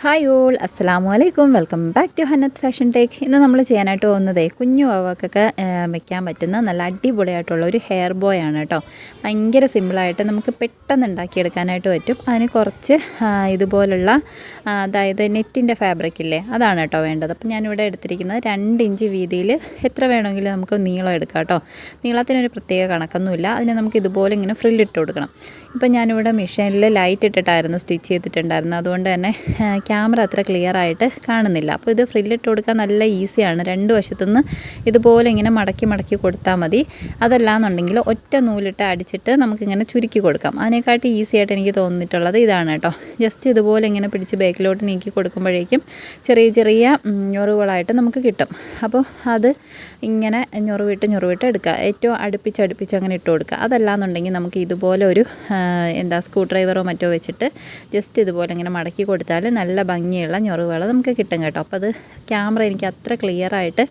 Hi all, അസ്സലാമു അലൈക്കും. Welcome back to Hannath fashion tech. ഇന്ന് നമ്മൾ ചെയ്യാനായിട്ട് പോകുന്നത് കുഞ്ഞു വാവക്കൊക്കെ വെക്കാൻ പറ്റുന്ന നല്ല അടിപൊളിയായിട്ടുള്ള ഒരു ഹെയർ ബോയ് ആണ് കേട്ടോ. ഭയങ്കര സിമ്പിളായിട്ട് നമുക്ക് പെട്ടെന്ന് ഉണ്ടാക്കിയെടുക്കാനായിട്ട് പറ്റും. അതിന് കുറച്ച് ഇതുപോലുള്ള അതായത് നെറ്റിൻ്റെ ഫാബ്രിക് ഇല്ലേ, അതാണ് കേട്ടോ വേണ്ടത്. അപ്പം ഞാനിവിടെ എടുത്തിരിക്കുന്നത് 2 ഇഞ്ച് വീതിയിൽ എത്ര വേണമെങ്കിലും നമുക്ക് നീളം എടുക്കാം കേട്ടോ. നീളത്തിനൊരു പ്രത്യേക കണക്കൊന്നുമില്ല. അതിന് നമുക്ക് ഇതുപോലെ ഇങ്ങനെ ഫ്രില്ലിട്ട് കൊടുക്കണം. ഇപ്പം ഞാനിവിടെ മെഷീനിൽ ലൈറ്റ് ഇട്ടിട്ടായിരുന്നു സ്റ്റിച്ച് ചെയ്തിട്ടുണ്ടായിരുന്നത്. അതുകൊണ്ട് തന്നെ ക്യാമറ അത്ര ക്ലിയർ ആയിട്ട് കാണുന്നില്ല. അപ്പോൾ ഇത് ഫ്രില്ലിട്ട് കൊടുക്കാൻ നല്ല ഈസിയാണ്. 2 വശത്തുനിന്ന് ഇതുപോലെ ഇങ്ങനെ മടക്കി കൊടുത്താൽ മതി. അതല്ലാന്നുണ്ടെങ്കിൽ ഒറ്റ നൂലിട്ട് അടിച്ചിട്ട് നമുക്കിങ്ങനെ ചുരുക്കി കൊടുക്കാം. അതിനെക്കാട്ടി ഈസി ആയിട്ട് എനിക്ക് തോന്നിയിട്ടുള്ളത് ഇതാണ് കേട്ടോ. ജസ്റ്റ് ഇതുപോലെ ഇങ്ങനെ പിടിച്ച് ബാക്കിലോട്ട് നീക്കി കൊടുക്കുമ്പോഴേക്കും ചെറിയ ഞൊറിവുകളായിട്ട് നമുക്ക് കിട്ടും. അപ്പോൾ അത് ഇങ്ങനെ ഞൊറിവിട്ട് എടുക്കുക. ഏറ്റവും അടുപ്പിച്ച് അങ്ങനെ ഇട്ട് കൊടുക്കുക. അതല്ലാന്നുണ്ടെങ്കിൽ നമുക്ക് ഇതുപോലെ ഒരു സ്ക്രൂ ഡ്രൈവറോ മറ്റോ വെച്ചിട്ട് ജസ്റ്റ് ഇതുപോലെ ഇങ്ങനെ മടക്കി കൊടുത്താൽ നല്ല ഭംഗിയുള്ള ഞൊറിവുകൾ നമുക്ക് കിട്ടും കേട്ടോ. അപ്പോൾ അത് ക്യാമറ എനിക്ക് അത്ര ക്ലിയർ ആയിട്ട്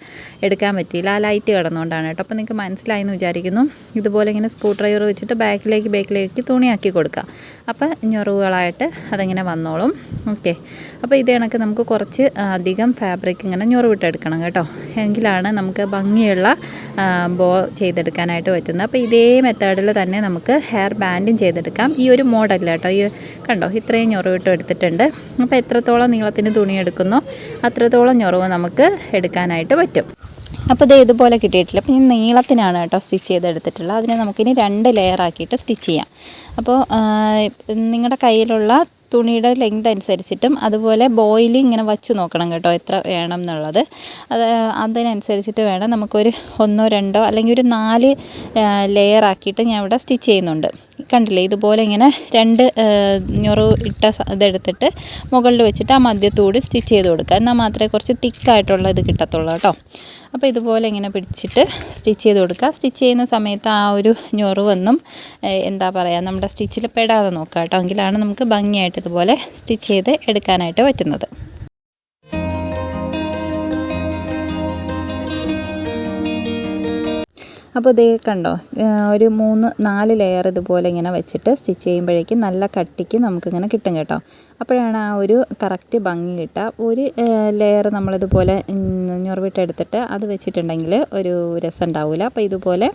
എടുക്കാൻ പറ്റിയില്ല, ആ ലൈറ്റ് കിടന്നുകൊണ്ടാണ് കേട്ടോ. അപ്പോൾ നിങ്ങൾക്ക് മനസ്സിലായെന്ന് വിചാരിക്കുന്നു. ഇതുപോലെ ഇങ്ങനെ സ്ക്രൂ ഡ്രൈവർ വെച്ചിട്ട് ബാക്കിലേക്ക് തുണിയാക്കി കൊടുക്കുക. അപ്പോൾ ഞൊറിവുകളായിട്ട് അതിങ്ങനെ വന്നോളും. ഓക്കെ, അപ്പോൾ ഇത് കണക്ക് നമുക്ക് കുറച്ച് അധികം ഫാബ്രിക് ഇങ്ങനെ ഞൊറിവിട്ടെടുക്കണം കേട്ടോ. എങ്കിലാണ് നമുക്ക് ഭംഗിയുള്ള ബോ ചെയ്തെടുക്കാനായിട്ട് പറ്റുന്നത്. അപ്പോൾ ഇതേ മെത്തേഡിൽ തന്നെ നമുക്ക് ഹെയർ ബാൻഡും ചെയ്തെടുക്കാം. ഈ ഒരു മോഡലിൽ കേട്ടോ. ഈ കണ്ടോ, ഇത്രയും ഞൊറിവിട്ട് എടുത്തിട്ടുണ്ട്. അപ്പോൾ എത്രത്തോളം നീളത്തിന് തുണി എടുക്കുന്നോ അത്രത്തോളം ഞൊറിവ് നമുക്ക് എടുക്കാനായിട്ട് പറ്റും. അപ്പോൾ ഇത് ഇതുപോലെ കിട്ടിയിട്ടില്ല. അപ്പോൾ ഞാൻ നീളത്തിനാണ് കേട്ടോ സ്റ്റിച്ച് ചെയ്തെടുത്തിട്ടുള്ളത്. അതിനെ നമുക്കിനി 2 ലെയർ ആക്കിയിട്ട് സ്റ്റിച്ച് ചെയ്യാം. അപ്പോൾ നിങ്ങളുടെ കയ്യിലുള്ള തുണിയുടെ ലെങ്ത് അനുസരിച്ചിട്ടും അതുപോലെ ബോയിൽ ഇങ്ങനെ വച്ചു നോക്കണം കേട്ടോ, എത്ര വേണം എന്നുള്ളത്. അതിനനുസരിച്ചിട്ട് വേണം നമുക്കൊരു 1, 2 അല്ലെങ്കിൽ ഒരു 4 ലെയർ ആക്കിയിട്ട് ഞാൻ ഇവിടെ സ്റ്റിച്ച് ചെയ്യുന്നുണ്ട്. കണ്ടില്ലേ, ഇതുപോലെ ഇങ്ങനെ 2 ഞൊറു ഇട്ട ഇതെടുത്തിട്ട് മുകളിൽ വെച്ചിട്ട് ആ മധ്യത്തൂടി സ്റ്റിച്ച് ചെയ്ത് കൊടുക്കുക. എന്നാൽ മാത്രമേ കുറച്ച് തിക്കായിട്ടുള്ള ഇത് കിട്ടത്തുള്ളൂ കേട്ടോ. അപ്പോൾ ഇതുപോലെ ഇങ്ങനെ പിടിച്ചിട്ട് സ്റ്റിച്ച് ചെയ്ത് കൊടുക്കുക. സ്റ്റിച്ച് ചെയ്യുന്ന സമയത്ത് ആ ഒരു ഞൊറിവൊന്നും നമ്മുടെ സ്റ്റിച്ചിൽ പെടാതെ നോക്കുക കേട്ടോ. എങ്കിലാണ് നമുക്ക് ഭംഗിയായിട്ട് ഇതുപോലെ സ്റ്റിച്ച് ചെയ്ത് എടുക്കാനായിട്ട് പറ്റുന്നത്. അപ്പോൾ ഇത് കണ്ടോ, ഒരു 3-4 ലെയർ ഇതുപോലെ ഇങ്ങനെ വെച്ചിട്ട് സ്റ്റിച്ച് ചെയ്യുമ്പോഴേക്കും നല്ല കട്ടിക്ക് നമുക്കിങ്ങനെ കിട്ടും കേട്ടോ. അപ്പോഴാണ് ആ ഒരു കറക്റ്റ് ഭംഗി കിട്ടുക. ഒരു ലെയർ നമ്മളിതുപോലെ ഞൊറിവിട്ടെടുത്തിട്ട് അത് വെച്ചിട്ടുണ്ടെങ്കിൽ ഒരു രസം ഉണ്ടാവില്ല. അപ്പോൾ ഇതുപോലെ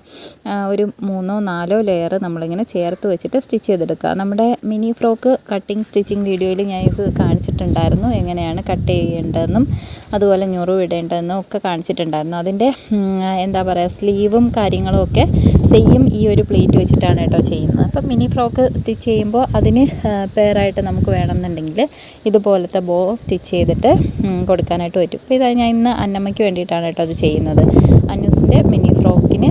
ഒരു 3-4 ലെയർ നമ്മളിങ്ങനെ ചേർത്ത് വെച്ചിട്ട് സ്റ്റിച്ച് ചെയ്തെടുക്കുക. നമ്മുടെ മിനി ഫ്രോക്ക് കട്ടിങ് സ്റ്റിച്ചിങ് വീഡിയോയിൽ ഞാൻ ഇത് കാണിച്ചിട്ടുണ്ടായിരുന്നു, എങ്ങനെയാണ് കട്ട് ചെയ്യേണ്ടതെന്നും അതുപോലെ ഞൊറിവിടേണ്ടതെന്നും ഒക്കെ കാണിച്ചിട്ടുണ്ടായിരുന്നു. അതിൻ്റെ സ്ലീവും കാര്യങ്ങളും ഒക്കെ സെയിം ഈ ഒരു പ്ലേറ്റ് വെച്ചിട്ടാണ് കേട്ടോ ചെയ്യുന്നത്. അപ്പം മിനി ഫ്രോക്ക് സ്റ്റിച്ച് ചെയ്യുമ്പോൾ അതിന് പെയറായിട്ട് നമുക്ക് വേണമെന്നുണ്ടെങ്കിൽ ഇതുപോലത്തെ ബോ സ്റ്റിച്ച് ചെയ്തിട്ട് കൊടുക്കാനായിട്ട് പറ്റും. അപ്പോൾ ഇതാ ഞാൻ ഇന്ന് അന്നമ്മയ്ക്ക് വേണ്ടിയിട്ടാണ് കേട്ടോ അത് ചെയ്യുന്നത്. അന്നൂസിൻ്റെ മിനി ഫ്രോക്കിന്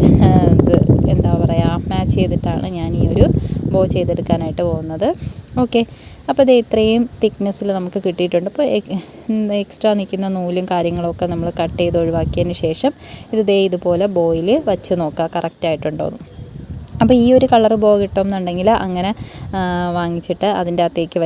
മാച്ച് ചെയ്തിട്ടാണ് ഞാൻ ഈ ഒരു ബോ ചെയ്തെടുക്കാനായിട്ട് പോകുന്നത്. ഓക്കെ, അപ്പോൾ ഇത് ഇത്രയും തിക്നെസ്സിൽ നമുക്ക് കിട്ടിയിട്ടുണ്ട്. അപ്പോൾ എക്സ്ട്രാ നിൽക്കുന്ന നൂലും കാര്യങ്ങളൊക്കെ നമ്മൾ കട്ട് ചെയ്ത് ഒഴിവാക്കിയതിന് ശേഷം ഇത് ഇതുപോലെ ബോയിൽ വച്ച് നോക്കുക കറക്റ്റായിട്ടുണ്ടോയെന്ന്. അപ്പോൾ ഈ ഒരു കളർ ബോ കിട്ടുമെന്നുണ്ടെങ്കിൽ അങ്ങനെ വാങ്ങിച്ചിട്ട് അതിൻ്റെ അകത്തേക്ക്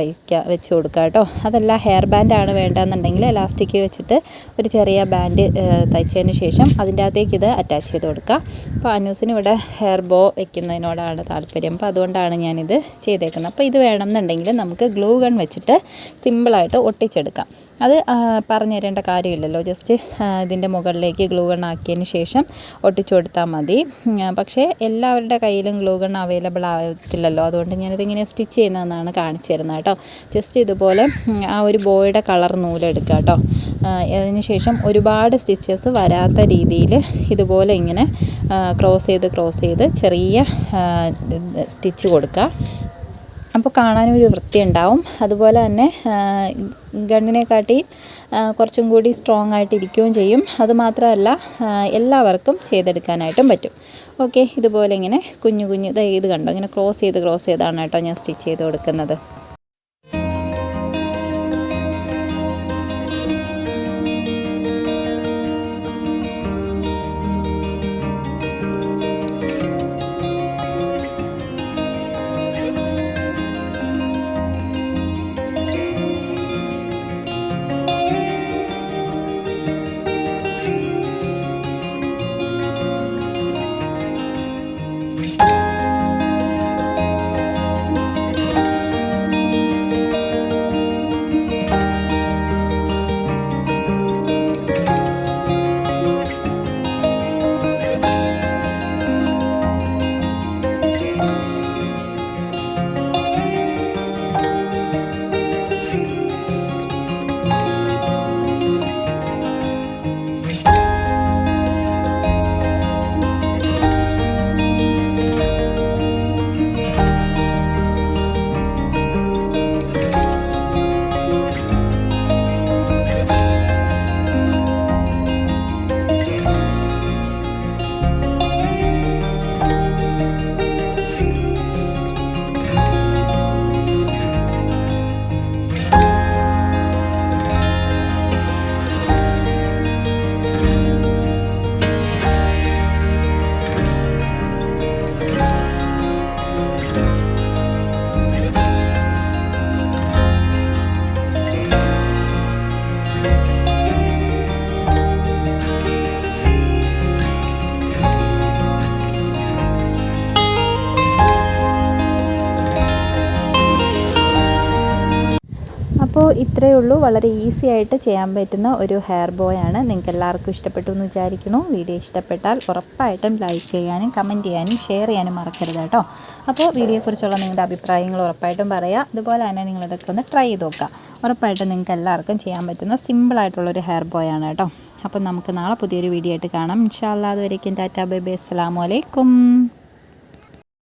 വെച്ച് കൊടുക്കുക കേട്ടോ. അതല്ല ഹെയർ ബാൻഡാണ് വേണ്ടതെന്നുണ്ടെങ്കിൽ എലാസ്റ്റിക് വെച്ചിട്ട് ഒരു ചെറിയ ബാൻഡ് തയ്ച്ചതിന് ശേഷം അതിൻ്റെ അകത്തേക്ക് ഇത് അറ്റാച്ച് ചെയ്ത് കൊടുക്കുക. അപ്പോൾ അനൂസിന് ഇവിടെ ഹെയർ ബോ വെക്കുന്നതിനോടാണ് താല്പര്യം. അപ്പോൾ അതുകൊണ്ടാണ് ഞാനിത് ചെയ്തേക്കുന്നത്. അപ്പോൾ ഇത് വേണമെന്നുണ്ടെങ്കിൽ നമുക്ക് ഗ്ലൂ ഗൺ വെച്ചിട്ട് സിമ്പിളായിട്ട് ഒട്ടിച്ചെടുക്കാം. അത് പറഞ്ഞു തരേണ്ട കാര്യമില്ലല്ലോ, ജസ്റ്റ് ഇതിൻ്റെ മുകളിലേക്ക് ഗ്ലൂ ഗൺ ആക്കിയതിന് ശേഷം ഒട്ടിച്ചു കൊടുത്താൽ മതി. പക്ഷേ എല്ലാവരുടെ കയ്യിലും ഗ്ലൂ ഗൺ അവൈലബിൾ ആകത്തില്ലല്ലോ. അതുകൊണ്ട് ഞാനിതിങ്ങനെ സ്റ്റിച്ച് ചെയ്യുന്നതെന്നാണ് കാണിച്ചു തരുന്നത് കേട്ടോ. ജസ്റ്റ് ഇതുപോലെ ആ ഒരു ബോയുടെ കളർ നൂലെടുക്കുക കേട്ടോ. അതിന് ശേഷം ഒരുപാട് സ്റ്റിച്ചസ് വരാത്ത രീതിയിൽ ഇതുപോലെ ഇങ്ങനെ ക്രോസ് ചെയ്ത് ചെറിയ സ്റ്റിച്ച് കൊടുക്കുക. അപ്പോൾ കാണാനൊരു വൃത്തി ഉണ്ടാവും. അതുപോലെ തന്നെ ഗണ്ണിനെക്കാട്ടി കുറച്ചും കൂടി സ്ട്രോങ് ആയിട്ട് ഇരിക്കുകയും ചെയ്യും. അതുമാത്രമല്ല എല്ലാവർക്കും ചെയ്തെടുക്കാനായിട്ടും പറ്റും. ഓക്കെ, ഇതുപോലെ ഇങ്ങനെ കുഞ്ഞു ഇത് കണ്ടോ, ഇങ്ങനെ ക്രോസ് ചെയ്താണ് കേട്ടോ ഞാൻ സ്റ്റിച്ച് ചെയ്ത് കൊടുക്കുന്നത്. ഇത്രയേ ഉള്ളൂ, വളരെ ഈസി ആയിട്ട് ചെയ്യാൻ പറ്റുന്ന ഒരു ഹെയർ ബോയ് ആണ്. നിങ്ങൾക്ക് എല്ലാവർക്കും ഇഷ്ടപ്പെട്ടു എന്ന് വിചാരിക്കുന്നു. വീഡിയോ ഇഷ്ടപ്പെട്ടാൽ ഉറപ്പായിട്ടും ലൈക്ക് ചെയ്യാനും കമൻറ്റ് ചെയ്യാനും ഷെയർ ചെയ്യാനും മറക്കരുത് കേട്ടോ. അപ്പോൾ വീഡിയോയെക്കുറിച്ചുള്ള നിങ്ങളുടെ അഭിപ്രായങ്ങൾ ഉറപ്പായിട്ടും പറയുക. അതുപോലെ തന്നെ നിങ്ങളിതൊക്കെ ഒന്ന് ട്രൈ ചെയ്ത് നോക്കുക. ഉറപ്പായിട്ടും നിങ്ങൾക്ക് എല്ലാവർക്കും ചെയ്യാൻ പറ്റുന്ന സിമ്പിളായിട്ടുള്ളൊരു ഹെയർ ബോയ് ആണ് കേട്ടോ. അപ്പം നമുക്ക് നാളെ പുതിയൊരു വീഡിയോ ആയിട്ട് കാണാം ഇൻഷാ അല്ലാഹ്. അതുവരേക്കും ടാറ്റാ ബൈ ബൈ, അസ്സലാമു അലൈക്കും.